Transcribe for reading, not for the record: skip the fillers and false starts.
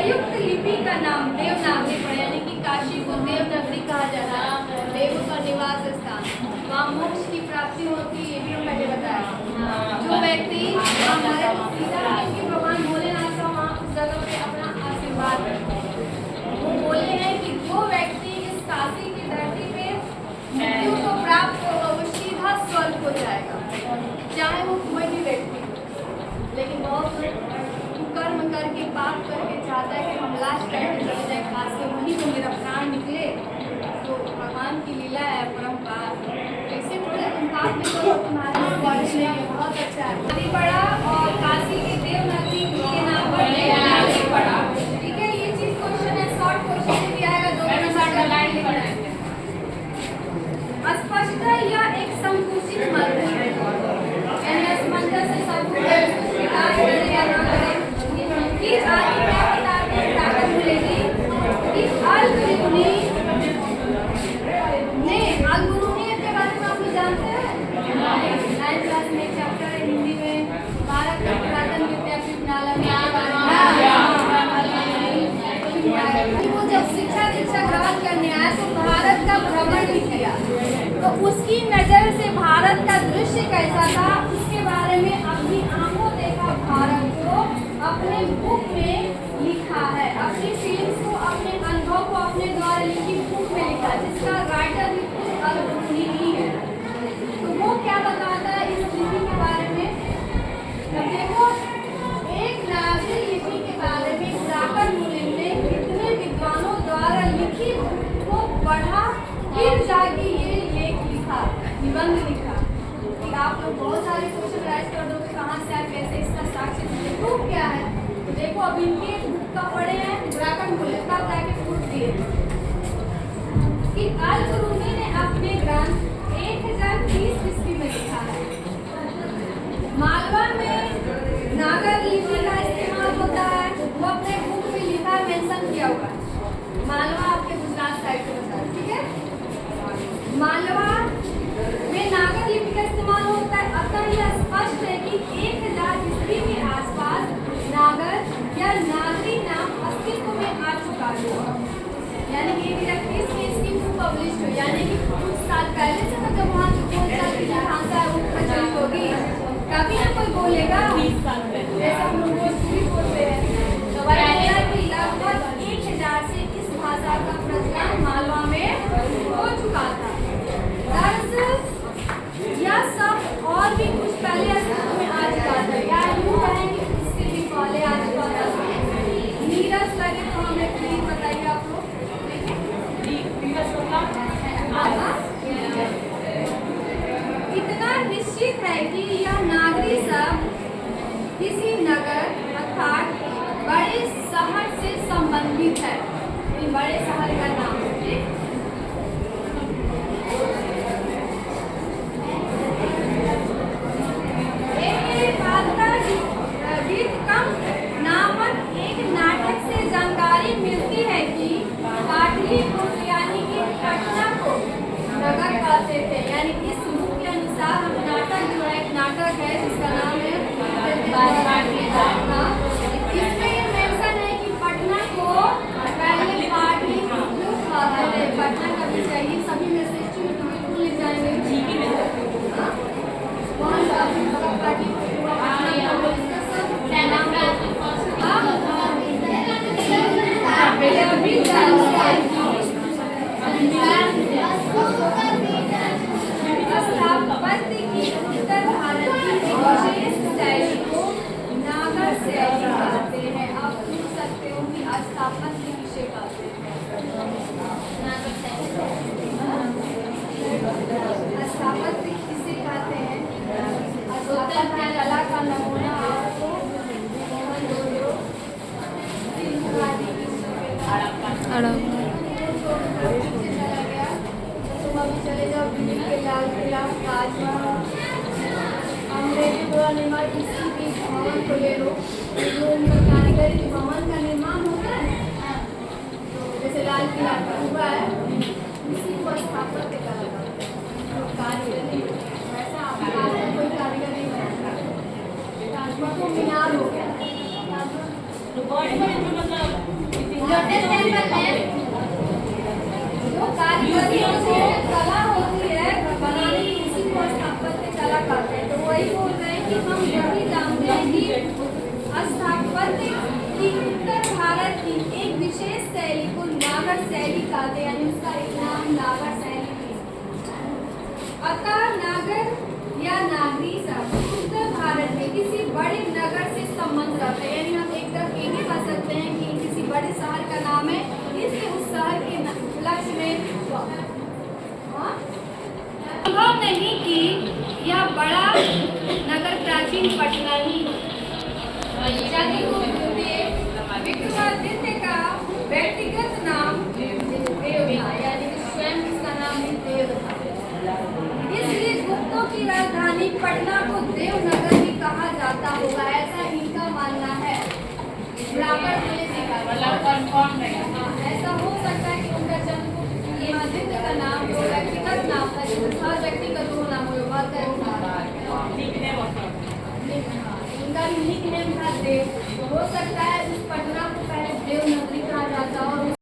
संयुक्त लिपि का नाम देवनागरी पड़ा, यानी कि काशी को देवनागरी कहा जाता है। देव का निवास स्थान, वहाँ मोक्ष की प्राप्ति होती है, ये भी हम पहले बताया। जो व्यक्ति हमारे सीधा कि भगवान भोलेनाथ का वहाँ उस जगह पे अपना आशीर्वाद है, वो बोले हैं कि जो व्यक्ति इस काशी की धरती पे मृत्यु को प्राप्त होगा वो सीधा स्वर्ग हो जाएगा, चाहे वो कोई भी व्यक्ति हो। लेकिन बहुत कर्म करके पाप करके चाहता है कि हम लाश करके चले जाए काशी, वहीं तो मेरा प्राण निकले। तो भगवान की लीला है, परम्पार। ऐसे बोले तुम पाप में करो, तुम्हारा स्वर्ग नहीं है, बहुत अच्छा है। नदी पड़ा और काशी के देवनागरी के नाम पर देवनागरी पड़ा। ठीक है, ये चीज क्वेश्चन है, शॉर्ट क्वेश्चन भी आएगा, 2 मिनट का लाइन लिखना है। स्पष्ट है या एक संकुचित मत है, यानी असमंजस से सब इस आदि क्या किताब में ताकत मिलेगी इस अल-गुरूनी ने अल-गुरूनियत के बारे में आप लोग जानते हैं? 9th क्लास में एक चैप्टर है हिंदी में, भारत का पुरातन विद्यापीठ नालंदा के बारे में। वो जब शिक्षा दीक्षा ग्रहण करने आया तो भारत का भ्रमण भी किया, तो उसकी नजर से भारत का दृश्य कैसा था उसके बारे में अपनी आंखों देखा भारत को अपने बुक में लिखा है, अपनी फीलिंग्स को, अपने अनुभव को अपने द्वारा लिखी बुक में लिखा, जिसका राइटर भी खुद अल-गुरूनी ही है। तो वो क्या बताता है इस लिपि के बारे में? तो देखो, एक नागरी लिपि के बारे में प्राकर मुनिम ने कितने विद्वानों द्वारा लिखी वो पढ़ा, फिर जाके ये लेख लिखा, निबंध लिखा। कि आप लोग बहुत सारे क्वेश्चन राइज कर दोगे, कहाँ से आए, कैसे, इसका साक्ष्य प्रूफ क्या है? तो देखो, अब इनके बुक का पढ़े हैं, प्राकर मुनिम तब जाके प्रूफ दिए कि अल-गुरूनी ने अपने ग्रंथ 1030 ईस्वी में लिखा है। मालवा में नागर लिपि का इस्तेमाल होता है, वो अपने बुक में लिखा है, मेंशन किया हुआ है। मालवा आपके गुजरात साइड में होता है, ठीक है। मालवा में नागर लिपि का इस्तेमाल होता है, अतः यह स्पष्ट है कि 1000 ईस्वी के आसपास नागर या नागरी नाम अस्तित्व में आ चुका है, यानी कि 1030 में इसकी बुक पब्लिश हुई, यानी कि कुछ साल पहले से जब वहाँ जो बोलचाल की भाषा है वो प्रचलित होगी, कभी ना कोई बोलेगा 20 साल पहले, जैसे हम लोग भोजपुरी बोलते हैं, तो वही लगभग 1000 से इस भाषा का प्रचलन मालवा में हो चुका था। दरअसल यह सब और भी कुछ पहले अस्तित्व में आ चुका था, या यूँ कहें कि उससे भी पहले आ चुका था। नीरस लगे तो हमें प्लीज बताइए आप लोग। इतना निश्चित है कि यह नागरी शब्द किसी नगर अर्थात बड़े शहर से संबंधित है, बड़े शहर का नाम है। नामक एक नाटक से जानकारी मिलती है कि पाटलिपुत्र यानी कि पटना को नगर कहते थे, यानी इस बुक के अनुसार हम नाटक जो है, एक नाटक है जिसका नाम है इसमें ये मेंशन है कि पटना को पहले पाटलिपुत्र कहते थे। पटना का विषय ये सभी में से बिल्कुल लिख जाएंगे, स्थापत्य की उत्तर भारत की विशेष शैली को नागर शैली कहते हैं। आप पूछ सकते हो कि स्थापत्य किसे कहते हैं? स्थापत्य किसे कहते हैं? स्थापत्य कला का नमूना आपको चले जाओ दिल्ली के लाल किला, ताजमहल, अंग्रेजी द्वारा निर्माण किसी भी भवन को ले लो, जो उनका कारीगरी भवन का निर्माण होता है, तो जैसे लाल किला हुआ है, उसी को स्थापत्य कला कहते हैं। कारीगरी वैसा कोई कारीगर नहीं बनाता। ताजमहल को मीनार हो गया, लोटस टेम्पल में जो कारीगरी होती है, कला होती है बनाने की, उसी को स्थापत्य कला कहते हैं। तो वही बोल रहे हैं कि हम यही जानते हैं कि स्थापत्य की उत्तर भारत की एक विशेष शैली को नागर शैली कहते हैं, यानी उसका एक नाम नागर शैली है। अतः नागर या नागरी शब्द उत्तर भारत में किसी बड़े नगर से संबंध रखते हैं, यानी हम एक तरफ ये भी कह सकते हैं कि किसी बड़े शहर का नाम है, इसलिए उस शहर के लक्ष्य में संभव नहीं कि यह बड़ा नगर प्राचीन पटना ही हो। विक्रमादित्य का व्यक्तिगत नाम देव था, यानी स्वयं इसका नाम भी देव था। इसलिए गुप्तों की राजधानी पटना को देवनगर भी कहा जाता होगा, ऐसा इनका मानना है। बराबर होने से ऐसा हो सकता है कि उनका जन्म विक्रमादित्य का नाम जो व्यक्तिगत नाम था, हर व्यक्ति का दो नाम हो, उनका निक नेम था देव। हो सकता है उस पटना को पहले देवनगरी कहा जाता और